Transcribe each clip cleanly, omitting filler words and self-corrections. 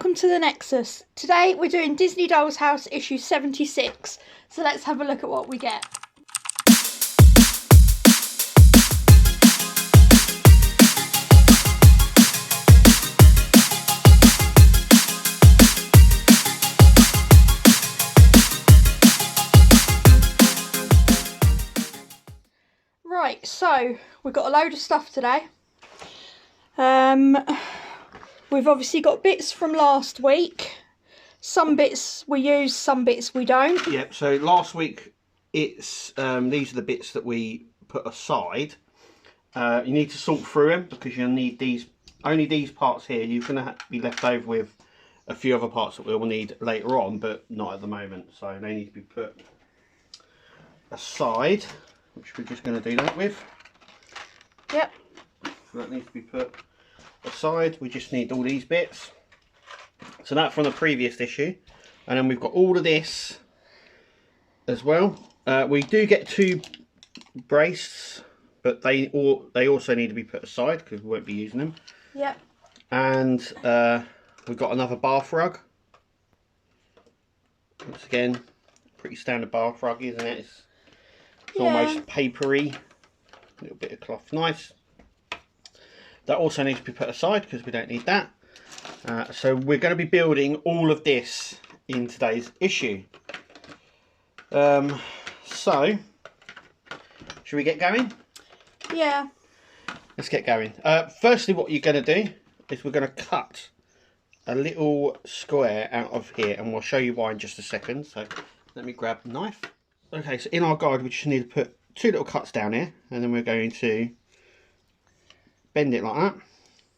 welcome to the Nexus. Today we're doing Disney Doll's House issue 76. So let's have a look at what we get. Right, so we've got a load of stuff today. We've obviously got bits from last week. Some bits we use, some bits we don't. Yep, so last week it's these are the bits that we put aside. You need to sort through them because you'll need these, only these parts here. You're going to be left over with a few other parts that we'll need later on, but not at the moment. So they need to be put aside, which we're just going to do that with. Yep. So that needs to be put aside. We just need all these bits. So that from the previous issue, and then we've got all of this as well. We do get 2 braces, but they also need to be put aside because we won't be using them. Yep. And we've got another bath rug. Once again, pretty standard bath rug, isn't it? It's almost papery. A little bit of cloth, nice. That also needs to be put aside because we don't need that. So we're going to be building all of this in today's issue. So, should we get going? Yeah. Let's get going. Firstly, what you're going to do is we're going to cut a little square out of here, and we'll show you why in just a second. So let me grab a knife. Okay, so in our guide we just need to put 2 little cuts down here, and then we're going to bend it like that, and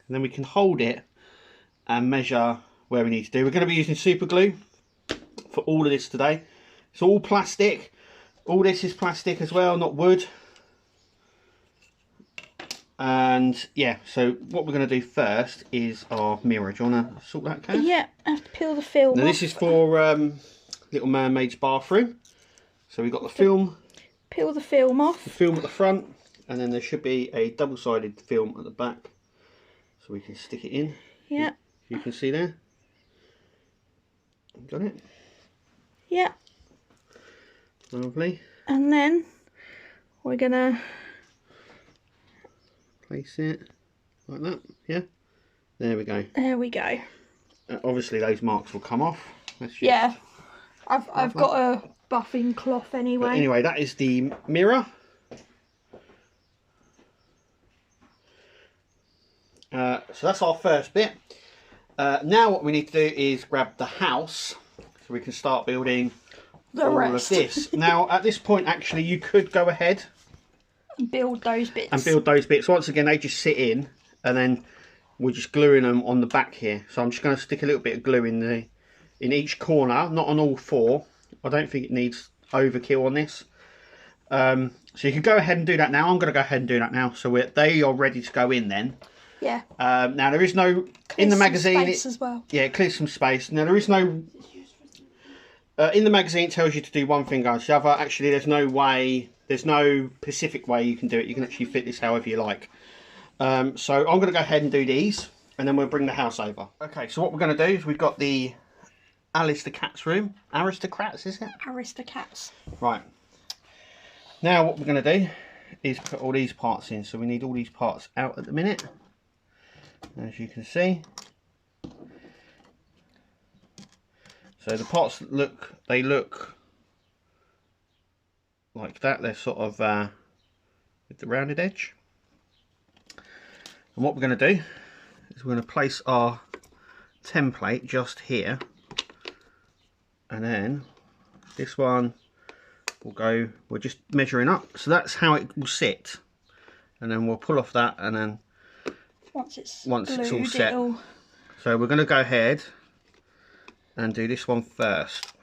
then we can hold it and measure where we need to do. We're going to be using super glue for all of this today. It's all plastic. All this is plastic as well, not wood. And yeah, so what we're going to do first is our mirror. Do you want to sort that, Kath? Yeah, I have to peel the film Now off. this is for Little Mermaid's bathroom. So we've got the film. Peel the film off. The film at the front, and then there should be a double-sided film at the back, so we can stick it in. Yeah. You can see there. Got it? Yeah. Lovely. And then we're gonna Place it like that. Yeah. There we go. There we go. Obviously those marks will come off. Yeah. I've got a buffing cloth anyway. But anyway, that is the mirror. So that's our first bit. Now what we need to do is grab the house so we can start building all of this. Now at this point actually you could go ahead and build those bits. Once again they just sit in, and then we're just gluing them on the back here. So I'm just going to stick a little bit of glue in each corner, not on all 4. I don't think it needs overkill on this. So you can go ahead and do that now. I'm going to go ahead and do that now. So they are ready to go in then. Yeah. Now there is no in the magazine. Space as well. Yeah, it clears some space. Now there is no in the magazine. It tells you to do one thing, guys. The other, actually, there's no way. There's no specific way you can do it. You can actually fit this however you like. So I'm going to go ahead and do these, and then we'll bring the house over. Okay. So what we're going to do is we've got the Alice the Cat's room. Aristocrats, is it? Aristocrats. Right. Now what we're going to do is put all these parts in. So we need all these parts out at the minute, as you can see. So the parts look like that. They're sort of with the rounded edge. And what we're going to do is we're going to place our template just here, and then this one will go, we're just measuring up, so that's how it will sit, and then we'll pull off that, and then once it's all set, so we're going to go ahead and do this one first.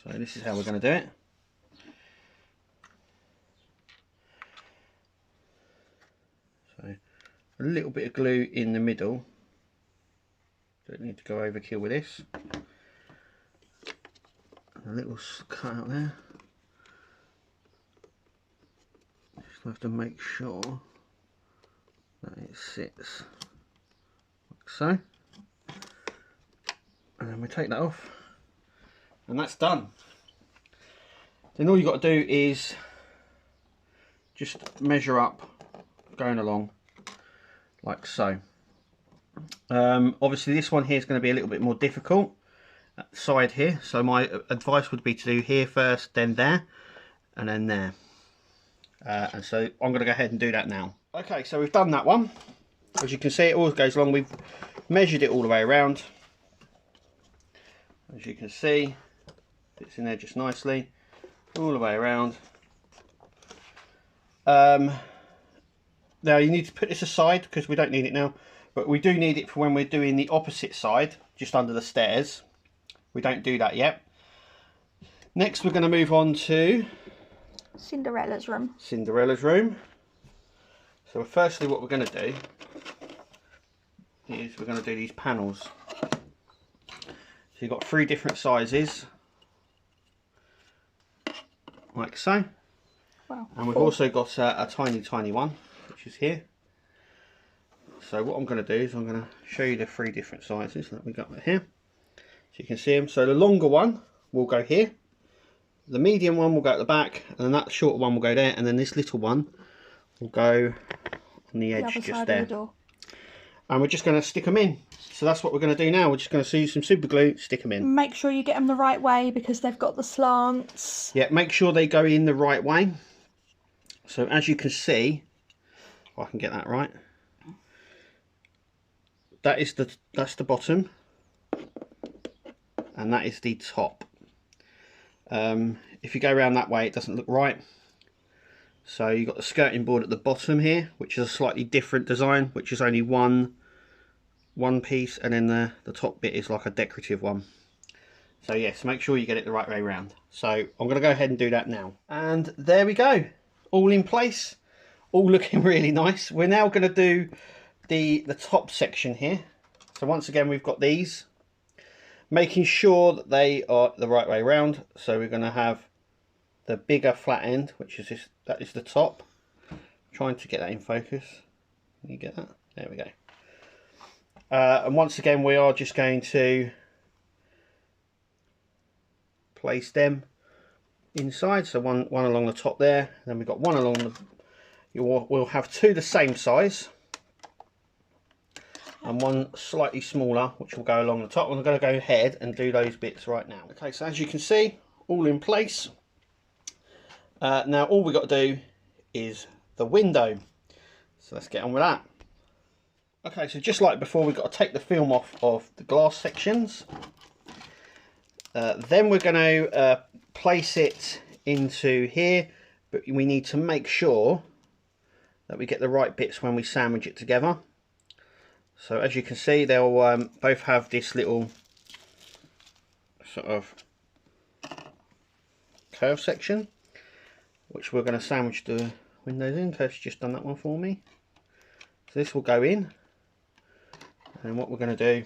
So this is how we're going to do it. So a little bit of glue in the middle. Don't need to go overkill with this. A little cut out there. Just have to make sure that it sits like so. And then we take that off, and that's done. Then all you've got to do is just measure up, going along, like so. Obviously this one here is going to be a little bit more difficult at the side here, so my advice would be to do here first, then there, and then there. And so I'm going to go ahead and do that now. Okay, so we've done that one. As you can see, it all goes along. We've measured it all the way around. As you can see, fits in there just nicely, all the way around. Now you need to put this aside because we don't need it now, but we do need it for when we're doing the opposite side, just under the stairs. We don't do that yet. Next we're going to move on to Cinderella's room. Cinderella's room. So firstly what we're going to do is we're going to do these panels. So you've got 3 different sizes, like so. Wow. And we've also got a tiny one, which is here. So what I'm going to do is I'm going to show you the 3 different sizes that we got here. So you can see them. So the longer one will go here. The medium one will go at the back, and then that shorter one will go there, and then this little one will go on the edge just there. And we're just going to stick them in. So that's what we're going to do now. We're just going to use some super glue, stick them in. Make sure you get them the right way because they've got the slants. Yeah, make sure they go in the right way. So as you can see, if I can get that right, that's the bottom, and that is the top. If you go around that way, it doesn't look right. So you've got the skirting board at the bottom here, which is a slightly different design, which is only one piece, and then the top bit is like a decorative one. So yes, make sure you get it the right way around. So I'm going to go ahead and do that now. And there we go, all in place, all looking really nice. We're now going to do the top section here. So once again, we've got these, making sure that they are the right way around. So we're going to have the bigger flat end, which is this, that is the top. I'm trying to get that in focus. Can you get that? There we go. And once again, we are just going to place them inside. So one along the top there, and then we've got one along the. We'll have 2 the same size, and one slightly smaller, which will go along the top. I'm going to go ahead and do those bits right now. Okay, so as you can see, all in place. Now all we've got to do is the window. So let's get on with that. Okay, so just like before, we've got to take the film off of the glass sections. Then we're going to place it into here, but we need to make sure that we get the right bits when we sandwich it together. So as you can see, they'll both have this little sort of curve section, which we're going to sandwich the windows in. Kirsty's just done that one for me. So this will go in, and what we're going to do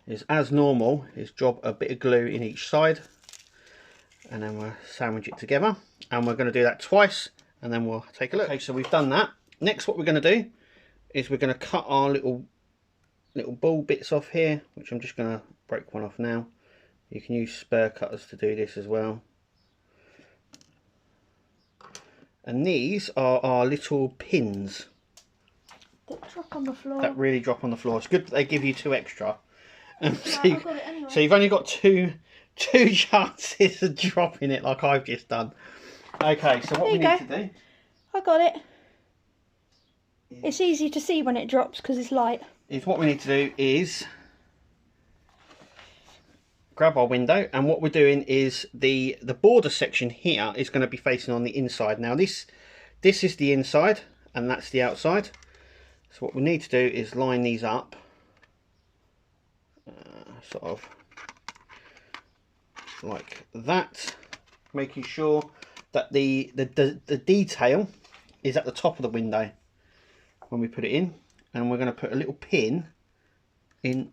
is, as normal, is drop a bit of glue in each side, and then we'll sandwich it together. And we're going to do that twice, and then we'll take a look. Okay, so we've done that. Next, what we're going to do is we're going to cut our little ball bits off here, which I'm just going to break one off now. You can use spur cutters to do this as well. And these are our little pins That drop on the floor. that really drop on the floor. It's good that they give you 2 extra. So, Right, I've got it anyway. So you've only got two chances of dropping it, like I've just done. Okay, so what we need to do, I got it. It's easy to see when it drops because it's light. is what we need to do is grab our window, and what we're doing is the border section here is going to be facing on the inside. Now this is the inside and that's the outside. So what we need to do is line these up, sort of like that, making sure that the detail is at the top of the window when we put it in. And we're going to put a little pin in.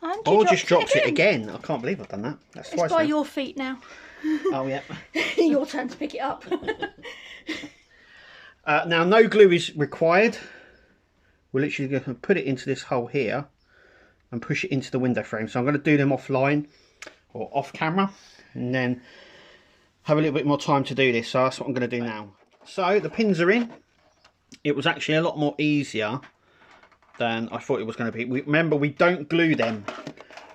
And Oh, just drops it again. I can't believe I've done that. That's twice It's by now. your feet now. Oh, yeah. Your turn to pick it up. Now, no glue is required. We're literally going to put it into this hole here, and push it into the window frame. So I'm going to do them offline or off camera, and then have a little bit more time to do this. So that's what I'm going to do now. So the pins are in. It was actually a lot more easier than I thought it was going to be. Remember, we don't glue them.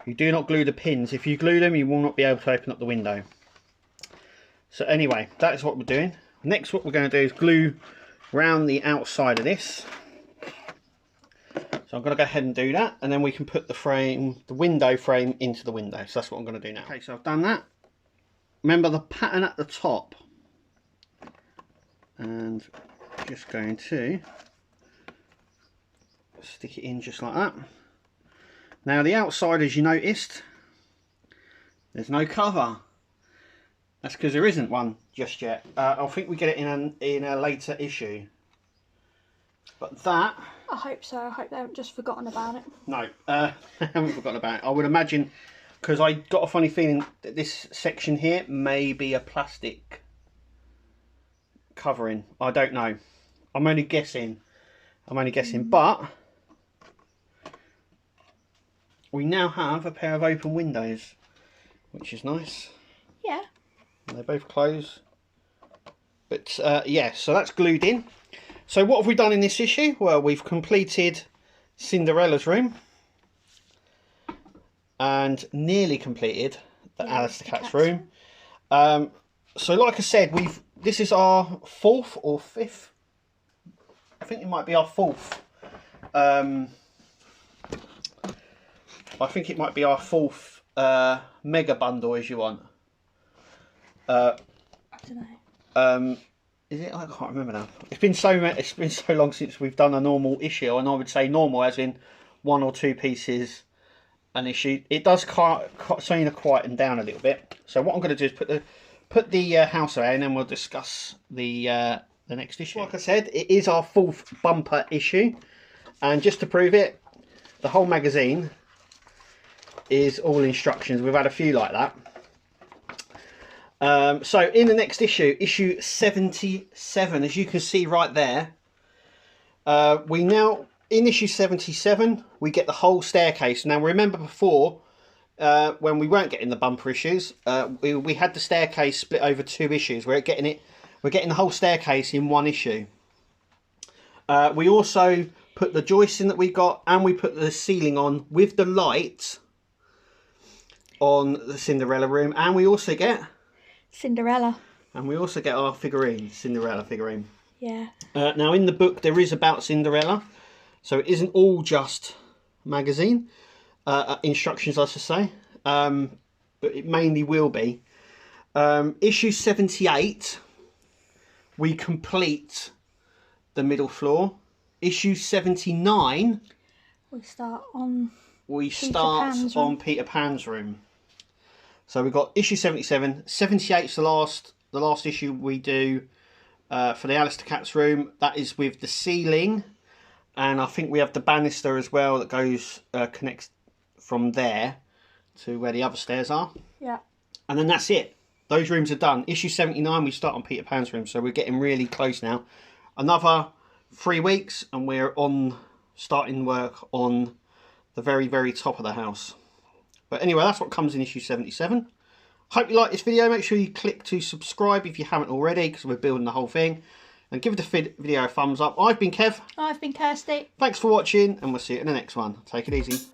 You do not glue the pins. If you glue them, you will not be able to open up the window. So anyway, that is what we're doing. Next, what we're going to do is glue around the outside of this. So I'm going to go ahead and do that, and then we can put the frame, the window frame, into the window. So that's what I'm going to do now. Okay, so I've done that. Remember the pattern at the top, and just going to stick it in just like that. Now the outside, as you noticed, there's no cover. That's because there isn't one just yet. I think we get it in a later issue. But that... I hope so. I hope they haven't just forgotten about it. No, I haven't forgotten about it. I would imagine, because I got a funny feeling that this section here may be a plastic covering. I don't know. I'm only guessing. But we now have a pair of open windows, which is nice. Yeah. And they both close. But yeah, so that's glued in. So what have we done in this issue? Well, we've completed Cinderella's room and nearly completed the Alice the Cat's room. So like I said, this is our 4th or 5th. I think it might be our 4th. I think it might be our 4th mega bundle, as you want. I don't know. Is it? I can't remember now. It's been so long since we've done a normal issue, and I would say normal as in 1 or 2 pieces an issue. It does seem to quieten down a little bit. So what I'm going to do is put the house away, and then we'll discuss the next issue. Like I said, it is our 4th bumper issue, and just to prove it, the whole magazine is all instructions. We've had a few like that. So in the next issue, issue 77, as you can see right there, in issue 77, we get the whole staircase. Now remember before, when we weren't getting the bumper issues, we had the staircase split over 2 issues. We're getting the whole staircase in 1 issue. We also put the joists in that we got, and we put the ceiling on with the light on the Cinderella room, and we also get... Cinderella. And we also get our figurine, Cinderella figurine. Yeah. Now in the book there is about Cinderella, so it isn't all just magazine instructions, I should say, but it mainly will be. Issue 78, we complete the middle floor. Issue 79, we start on Peter Pan's room. So we've got issue 77. 78 is the last issue we do for the Alice the Cat's room. That is with the ceiling, and I think we have the banister as well that goes connects from there to where the other stairs are. Yeah. And then that's it. Those rooms are done. Issue 79, we start on Peter Pan's room, so we're getting really close now. Another 3 weeks, and we're starting work on the very, very top of the house. But anyway, that's what comes in issue 77. Hope you like this video. Make sure you click to subscribe if you haven't already, because we're building the whole thing. And give the video a thumbs up. I've been Kev. I've been Kirsty. Thanks for watching, and we'll see you in the next one. Take it easy.